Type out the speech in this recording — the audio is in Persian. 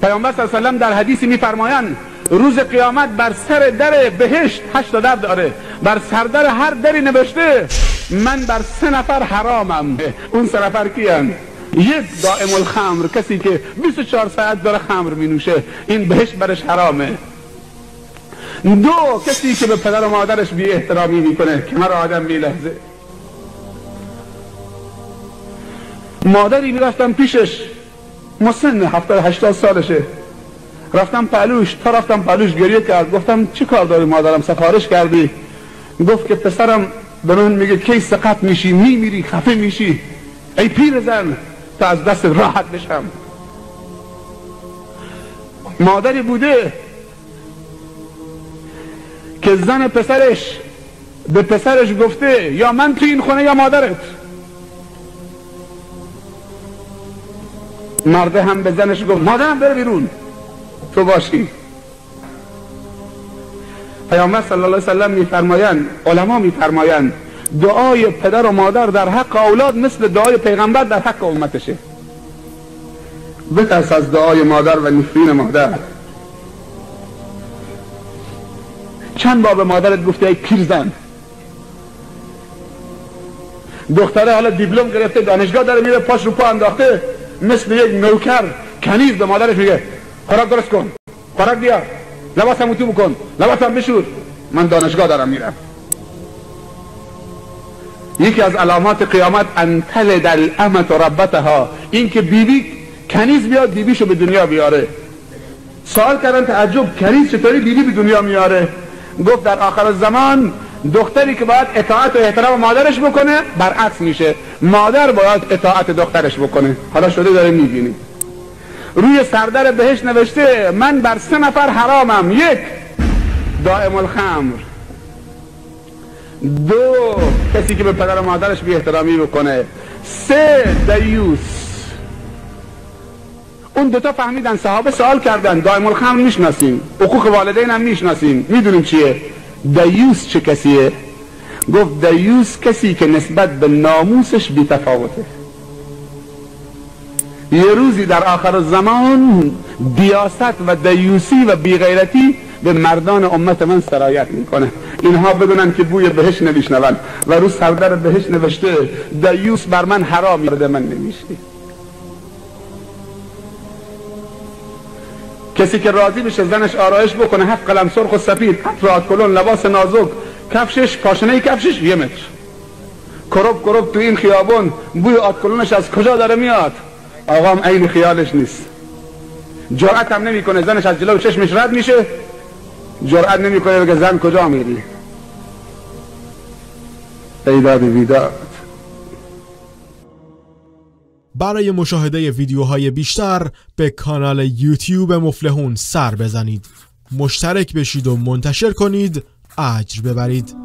پیامبر صلی الله علیه و سلم در حدیثی میفرمایند روز قیامت بر سر در بهشت 8 در داره، بر سردر هر دری نوشته من بر 3 نفر حرامم. اون 3 نفر کیان؟ یک دائم الخمر، کسی که 24 ساعت داره خمر می نوشه، این بهشت برش حرامه. 2 کسی که به پدر و مادرش بی احترامی میکنه، کنار آدم میلرزه. مادری میرفتم پیشش، مسن 70-80 سالشه، رفتم پلوش، تا رفتم پلوش گریه کرد. گفتم چی کار داری مادرم، سفارش کردی؟ گفت که پسرم به من میگه کی سقط میشی، میمیری، خفه میشی، ای پیر زن تا از دست راحت بشم. مادری بوده که زن پسرش به پسرش گفته یا من تو این خونه یا مادرت. مرده هم به زنش گفت مادرم بره بیرون تو باشی. پیامبر صلی الله علیه و سلم میفرمایند، علما میفرمایند دعای پدر و مادر در حق اولاد مثل دعای پیغمبر در حق امتشه. بترس از دعای مادر و نفرین مادر. چند بار به مادرت گفته ای پیرزن؟ دختره حالا دیپلم گرفته، دانشگاه داره میره، پاش رو پا انداخته، مثل یک نوکر کنیز به مادرش میگه خوراک درست کن، خوراک بیار، لباسم اتو بکن، لباسم بشور، من دانشگاه دارم میرم. یکی از علامات قیامت ان تلد الامة ربتها، این که بیبی کنیز بیاد بیبیشو به دنیا بیاره. سوال کردن تعجب کنیز چطوری بیبی به دنیا میاره؟ گفت در آخر الزمان دختری که باید اطاعت و احترام مادرش بکنه برعکس میشه، مادر باید اطاعت دخترش بکنه. حالا شده داره میبینی روی سردر بهشت نوشته من بر 3 نفر حرامم. 1 دائم الخمر، 2 کسی که به پدر و مادرش بی احترامی بکنه، 3 دیوس. اون 2 فهمیدن، صحابه سوال کردن دائم الخمر میشناسیم، حقوق والدین هم میشناسیم، میدونیم چیه. دیوس چه کسیه؟ گفت دیوس کسی که نسبت به ناموسش بی تفاوته. یه روزی در آخر الزمان دیاست و دیوسی و بیغیرتی به مردان امت من سرایت میکنه. اینها بدونن که بوی بهشت نمیشنون و رو سردر بهشت نوشته دیوس بر من حرامی، برده من نمیشی. کسی که راضی بشه زنش آرایش بکنه، 7 قلم سرخ و سفید، عطر آتکلون، لباس نازک، کفشش، پاشنه کفشش 1 متر، کروب کروب تو این خیابون، بوی آتکلونش از کجا داره میاد؟ آقام عین خیالش نیست. جرأت هم نمیکنه زنش از جلو چشمش رد میشه، جرأت نمیکنه بگه زن کجا میری؟ ایداد ویداد. برای مشاهده ویدیوهای بیشتر به کانال یوتیوب مفلحون سر بزنید، مشترک بشید و منتشر کنید، اجر ببرید.